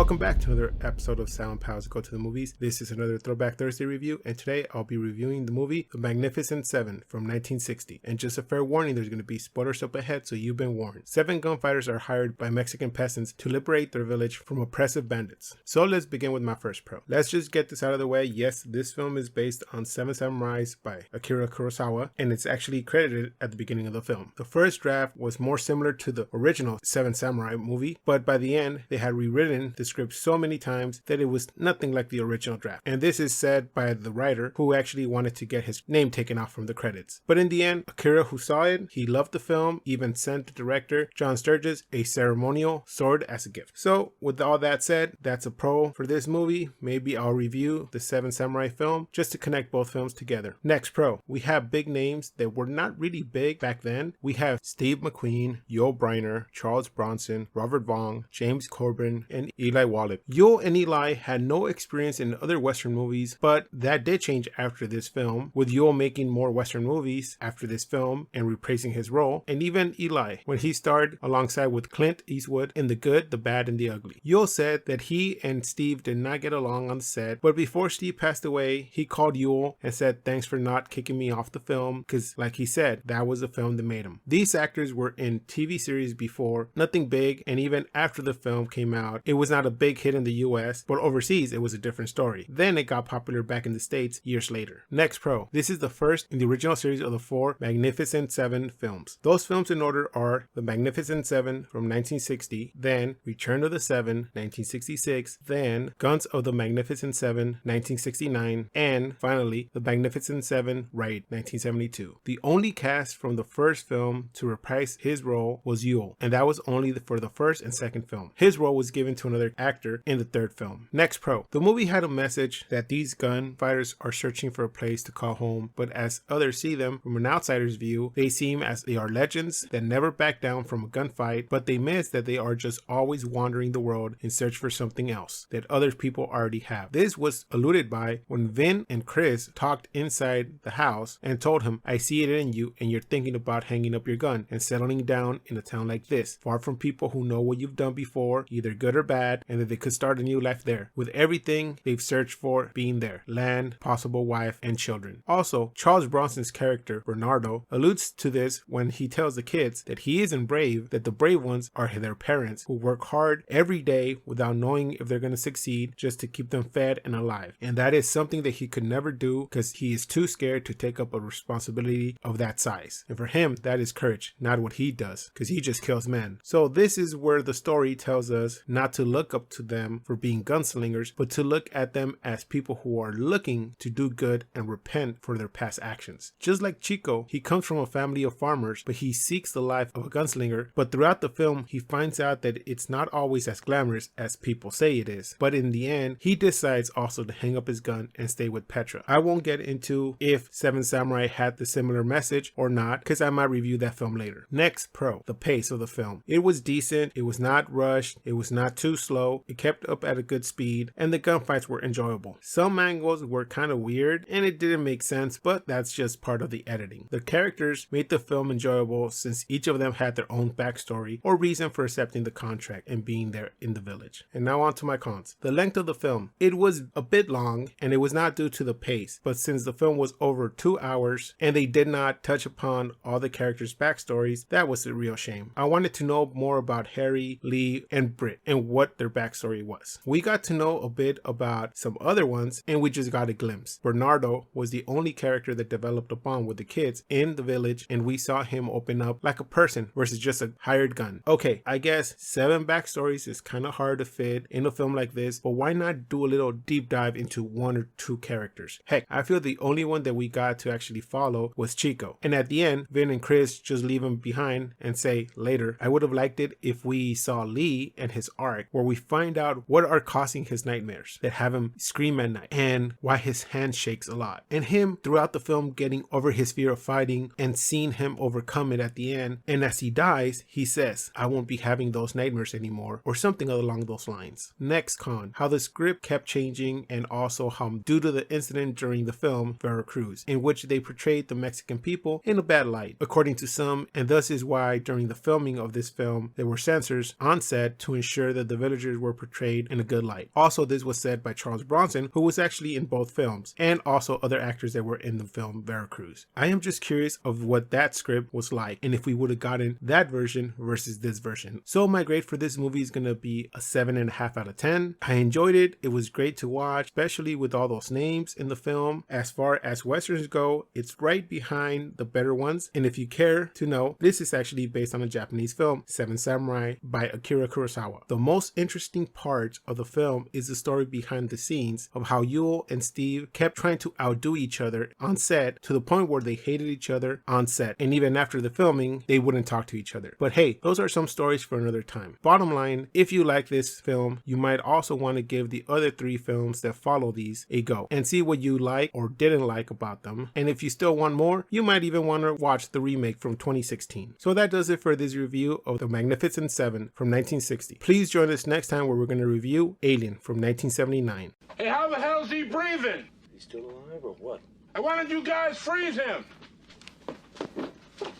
Welcome back to another episode of Silent Pals Go to the Movies. This is another Throwback Thursday review, and today I'll be reviewing the movie The Magnificent Seven from 1960. And just a fair warning, there's going to be spoilers up ahead, so you've been warned. 7 gunfighters are hired by Mexican peasants to liberate their village from oppressive bandits. So let's begin with my first pro. Let's just get this out of the way. Yes, this film is based on Seven Samurais by Akira Kurosawa, and it's actually credited at the beginning of the film. The first draft was more similar to the original Seven Samurai movie, but by the end, they had rewritten the script so many times that it was nothing like the original draft. And this is said by the writer, who actually wanted to get his name taken off from the credits. But in the end, Akira, who saw it, he loved the film, even sent the director, John Sturges, a ceremonial sword as a gift. So with all that said, that's a pro for this movie. Maybe I'll review the Seven Samurai film just to connect both films together. Next pro, we have big names that were not really big back then. We have Steve McQueen, Yul Brynner, Charles Bronson, Robert Vaughn, James Coburn, and Eli Wallach. Yul and Eli had no experience in other Western movies, but that did change after this film, with Yul making more Western movies after this film and reprising his role, and even Eli, when he starred alongside with Clint Eastwood in The Good, the Bad, and the Ugly. Yul said that he and Steve did not get along on the set, but before Steve passed away, he called Yul and said, "Thanks for not kicking me off the film," because like he said, that was the film that made him. These actors were in TV series before, nothing big, and even after the film came out, it was not a big hit in the US, but overseas it was a different story. Then it got popular back in the States years later. Next pro, this is the first in the original series of the 4 Magnificent Seven films. Those films in order are The Magnificent Seven from 1960, then Return of the Seven, 1966, then Guns of the Magnificent Seven, 1969, and finally The Magnificent Seven, Right, 1972. The only cast from the first film to reprise his role was Yul, and that was only for the first and second film. His role was given to another actor in the third film. Next pro, the movie had a message that these gunfighters are searching for a place to call home, but as others see them from an outsider's view, they seem as they are legends that never back down from a gunfight, but they miss that they are just always wandering the world in search for something else that other people already have. This was alluded by when Vin and Chris talked inside the house and told him, "I see it in you and you're thinking about hanging up your gun and settling down in a town like this, far from people who know what you've done before, either good or bad, and that they could start a new life there, with everything they've searched for being there, land, possible wife, and children." Also, Charles Bronson's character, Bernardo, alludes to this when he tells the kids that he isn't brave, that the brave ones are their parents, who work hard every day without knowing if they're going to succeed, just to keep them fed and alive. And that is something that he could never do because he is too scared to take up a responsibility of that size. And for him, that is courage, not what he does, because he just kills men. So this is where the story tells us not to look up to them for being gunslingers, but to look at them as people who are looking to do good and repent for their past actions. Just like Chico, he comes from a family of farmers, but he seeks the life of a gunslinger. But throughout the film, he finds out that it's not always as glamorous as people say it is. But in the end, he decides also to hang up his gun and stay with Petra. I won't get into if Seven Samurai had the similar message or not, because I might review that film later. Next pro, the pace of the film. It was decent, it was not rushed, it was not too slow, it kept up at a good speed, and the gunfights were enjoyable. Some angles were kind of weird and it didn't make sense, but that's just part of the editing. The characters made the film enjoyable since each of them had their own backstory or reason for accepting the contract and being there in the village. And now on to my cons. The length of the film. It was a bit long and it was not due to the pace, but since the film was over 2 hours and they did not touch upon all the characters' backstories, that was a real shame. I wanted to know more about Harry, Lee, and Britt and what their backstory was. We got to know a bit about some other ones and we just got a glimpse. Bernardo was the only character that developed a bond with the kids in the village, and we saw him open up like a person versus just a hired gun. Okay, I guess 7 backstories is kind of hard to fit in a film like this, but why not do a little deep dive into 1 or 2 characters? Heck, I feel the only one that we got to actually follow was Chico. And at the end, Vin and Chris just leave him behind and say later. I would have liked it if we saw Lee and his arc, where we find out what are causing his nightmares that have him scream at night and why his hand shakes a lot. And him throughout the film getting over his fear of fighting and seeing him overcome it at the end. And as he dies, he says, "I won't be having those nightmares anymore," or something along those lines. Next con, how the script kept changing, and also how due to the incident during the film Veracruz, in which they portrayed the Mexican people in a bad light, according to some, and thus is why during the filming of this film there were censors on set to ensure that the villagers characters were portrayed in a good light. Also, this was said by Charles Bronson, who was actually in both films, and also other actors that were in the film Veracruz. I am just curious of what that script was like, and if we would have gotten that version versus this version. So my grade for this movie is gonna be a 7.5 out of 10. I enjoyed it. It was great to watch, especially with all those names in the film. As far as westerns go, it's right behind the better ones. And if you care to know, this is actually based on a Japanese film, Seven Samurai by Akira Kurosawa. The most interesting part of the film is the story behind the scenes of how Yul and Steve kept trying to outdo each other on set to the point where they hated each other on set. And even after the filming, they wouldn't talk to each other. But hey, those are some stories for another time. Bottom line, if you like this film, you might also want to give the other 3 films that follow these a go and see what you like or didn't like about them. And if you still want more, you might even want to watch the remake from 2016. So that does it for this review of The Magnificent Seven from 1960. Please join us next time where we're going to review Alien from 1979. Hey, how the hell's he breathing? He's still alive or what? And why don't you guys freeze him?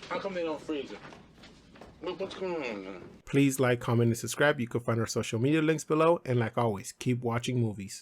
How come they don't freeze him? What's going on, man? Please like, comment, and subscribe. You can find our social media links below. And like always, keep watching movies.